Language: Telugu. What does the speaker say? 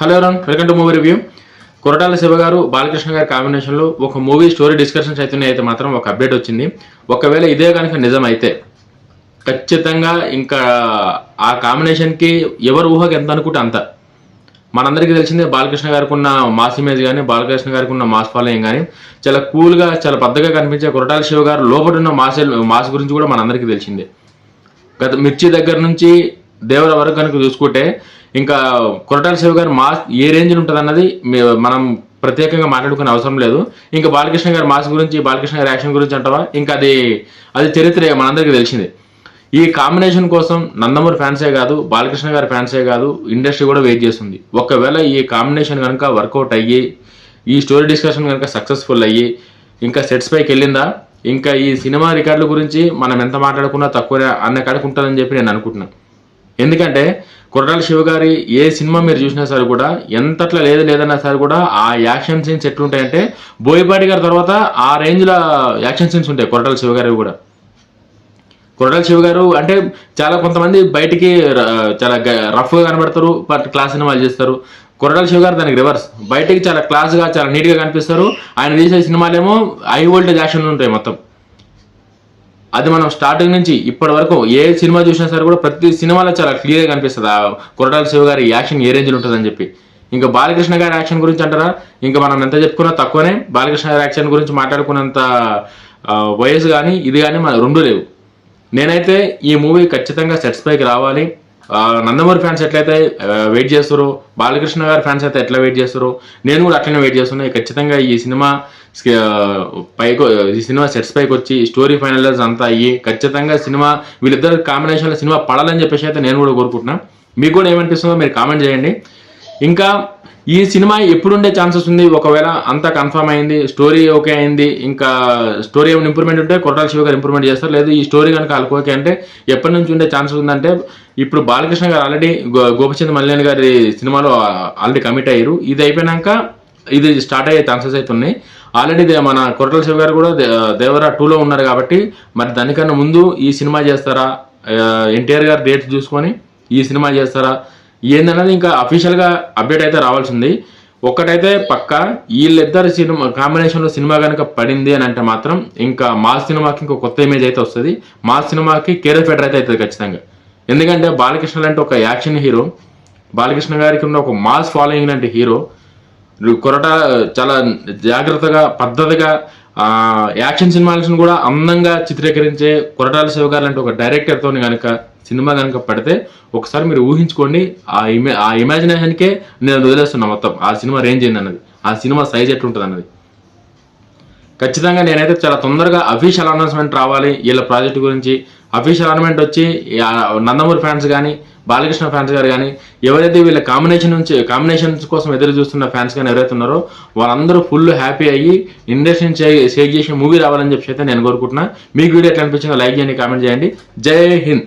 Hello everyone, welcome to movie review. Koratala Siva గారు బాలకృష్ణ గారి కాంబినేషన్లో ఒక మూవీ స్టోరీ డిస్కషన్స్ అయితే మాత్రం ఒక అప్డేట్ వచ్చింది. ఒకవేళ ఇదే కనుక నిజం అయితే ఖచ్చితంగా ఇంకా ఆ కాంబినేషన్కి ఎవరు ఊహకి ఎంత అనుకుంటే అంత. మనందరికీ తెలిసిందే బాలకృష్ణ గారికి ఉన్న మాస్ ఇమేజ్ కానీ, బాలకృష్ణ గారికి ఉన్న మాస్ ఫాలోయింగ్ కానీ, చాలా కూల్గా చాలా పెద్దగా కనిపించే కొరటాల శివ గారు లోపల ఉన్న మాస్ గురించి కూడా మనందరికీ తెలిసిందే. గత మిర్చి దగ్గర నుంచి దేవర వరకు కనుక చూసుకుంటే ఇంకా కొరటాల శివ గారు మాస్ ఏ రేంజ్ ఉంటుంది అన్నది మనం ప్రత్యేకంగా మాట్లాడుకునే అవసరం లేదు. ఇంకా బాలకృష్ణ గారి మాస్ గురించి, బాలకృష్ణ గారి యాక్షన్ గురించి అంటావా, ఇంకా అది చరిత్ర మనందరికీ తెలిసిందే. ఈ కాంబినేషన్ కోసం నందమూరి ఫ్యాన్సే కాదు, బాలకృష్ణ గారి ఫ్యాన్సే కాదు, ఇండస్ట్రీ కూడా వెయిట్ చేస్తుంది. ఒకవేళ ఈ కాంబినేషన్ కనుక వర్కౌట్ అయ్యి, ఈ స్టోరీ డిస్కషన్ కనుక సక్సెస్ఫుల్ అయ్యి ఇంకా సెట్స్ పైకి వెళ్ళిందా, ఇంకా ఈ సినిమా రికార్డుల గురించి మనం ఎంత మాట్లాడుకున్నా తక్కువ అన్న కాడికి ఉంటుందని చెప్పి నేను అనుకుంటున్నాను. ఎందుకంటే కొరటాల శివ గారి ఏ సినిమా మీరు చూసినా సరే కూడా ఎంతట్లా లేదన్నా సరే కూడా ఆ యాక్షన్ సీన్స్ ఎట్లుంటాయంటే బోయపాటి గారి తర్వాత ఆ రేంజ్లో యాక్షన్ సీన్స్ ఉంటాయి కొరటాల శివ గారి కూడా. కొరటాల శివ గారు అంటే చాలా కొంతమంది బయటికి చాలా రఫ్గా కనబడతారు, బట్ క్లాస్ సినిమాలు చేస్తారు. కొరటాల శివ గారు దానికి రివర్స్, బయటికి చాలా క్లాస్గా చాలా నీట్గా కనిపిస్తారు. ఆయన తీసే సినిమాలేమో హై వోల్టేజ్ యాక్షన్ ఉంటాయి మొత్తం. అది మనం స్టార్టింగ్ నుంచి ఇప్పటి వరకు ఏ సినిమా చూసినా సరే కూడా ప్రతి సినిమాలో చాలా క్లియర్గా కనిపిస్తుంది ఆ కొరటాల శివ గారి యాక్షన్ ఏ రేంజ్లో ఉంటుందని చెప్పి. ఇంకా బాలకృష్ణ గారి యాక్షన్ గురించి అంటారా, ఇంకా మనం ఎంత చెప్పుకున్నా తక్కువనే. బాలకృష్ణ గారి యాక్షన్ గురించి మాట్లాడుకున్నంత వయసు కానీ ఇది కానీ మన రెండు లేవు. నేనైతే ఈ మూవీ ఖచ్చితంగా సెట్స్ పైకి రావాలి. నందమూరి ఫ్యాన్స్ ఎట్లయితే వెయిట్ చేస్తారో, బాలకృష్ణ గారి ఫ్యాన్స్ అయితే ఎట్లా వెయిట్ చేస్తారో, నేను కూడా అట్లనే వెయిట్ చేస్తున్నాను. ఖచ్చితంగా ఈ సినిమా సెట్స్ పైకి వచ్చి స్టోరీ ఫైనలైజ్ అంతా అయ్యి ఖచ్చితంగా సినిమా వీళ్ళిద్దరు కాంబినేషన్లో సినిమా పడాలని చెప్పేసి అయితే నేను కూడా కోరుకుంటున్నాను. మీకు కూడా ఏమనిపిస్తుందో మీరు కామెంట్ చేయండి. ఇంకా ఈ సినిమా ఎప్పుడుండే ఛాన్సెస్ ఉంది, ఒకవేళ అంతా కన్ఫర్మ్ అయింది, స్టోరీ ఓకే అయింది, ఇంకా స్టోరీ ఏమైనా ఇంప్రూవ్మెంట్ ఉంటే కొరటాల శివ గారు ఇంప్రూవ్మెంట్ చేస్తారు. లేదు ఈ స్టోరీ కనుక ఓకే అంటే ఎప్పటి నుంచి ఉండే ఛాన్సెస్ ఉందంటే, ఇప్పుడు బాలకృష్ణ గారు ఆల్రెడీ గోపిచంద్ మల్లేని గారి సినిమాలో ఆల్రెడీ కమిట్ అయ్యారు. ఇది అయిపోయినాక ఇది స్టార్ట్ అయ్యే ఛాన్సెస్ అయితే ఉన్నాయి. ఆల్రెడీ మన కొరటాల శివ గారు కూడా దేవరా 2లో ఉన్నారు కాబట్టి మరి దానికన్నా ముందు ఈ సినిమా చేస్తారా, ఎన్టీఆర్ గారు డేట్స్ చూసుకొని ఈ సినిమా చేస్తారా ఏందన్నది ఇంకా అఫీషియల్గా అప్డేట్ అయితే రావాల్సింది. ఒక్కటైతే పక్క, వీళ్ళిద్దరు సినిమా కాంబినేషన్లో సినిమా కనుక పడింది అని అంటే మాత్రం ఇంకా మాస్ సినిమాకి ఇంకో కొత్త ఇమేజ్ అయితే వస్తుంది. మాస్ సినిమాకి కేర్ ఫెటర్ అయితే అవుతుంది ఖచ్చితంగా. ఎందుకంటే బాలకృష్ణ లాంటి ఒక యాక్షన్ హీరో, బాలకృష్ణ గారికి ఉన్న ఒక మాస్ ఫాలోయింగ్ లాంటి హీరో, చాలా జాగ్రత్తగా పద్ధతిగా యాక్షన్ సినిమాలను కూడా అందంగా చిత్రీకరించే కొరటాల శివ గారు లాంటి ఒక డైరెక్టర్తో కనుక సినిమా కనుక పడితే ఒకసారి మీరు ఊహించుకోండి. ఆ ఇమాజినేషన్కే నేను వదిలేస్తున్నా మొత్తం ఆ సినిమా రేంజ్ ఏంది అన్నది, ఆ సినిమా సైజ్ ఎట్లుంటుంది అన్నది. ఖచ్చితంగా నేనైతే చాలా తొందరగా అఫీషియల్ అనౌన్స్మెంట్ రావాలి వీళ్ళ ప్రాజెక్ట్ గురించి. అఫీషియల్ అనౌన్స్మెంట్ వచ్చి నందమూరి ఫ్యాన్స్ కానీ, బాలకృష్ణ ఫ్యాన్స్ గారు కానీ, ఎవరైతే వీళ్ళ కాంబినేషన్స్ కోసం ఎదురు చూస్తున్న ఫ్యాన్స్ కానీ ఎవరైతే ఉన్నారో వాళ్ళందరూ ఫుల్ హ్యాపీ అయ్యి ఇండస్ట్రీని షేక్ చేసి మూవీ రావాలని చెప్పి అయితే నేను కోరుకుంటున్నా. మీకు వీడియో ఎట్లా అనిపించిందో లైక్ చేయండి, కామెంట్ చేయండి. జై హింద్.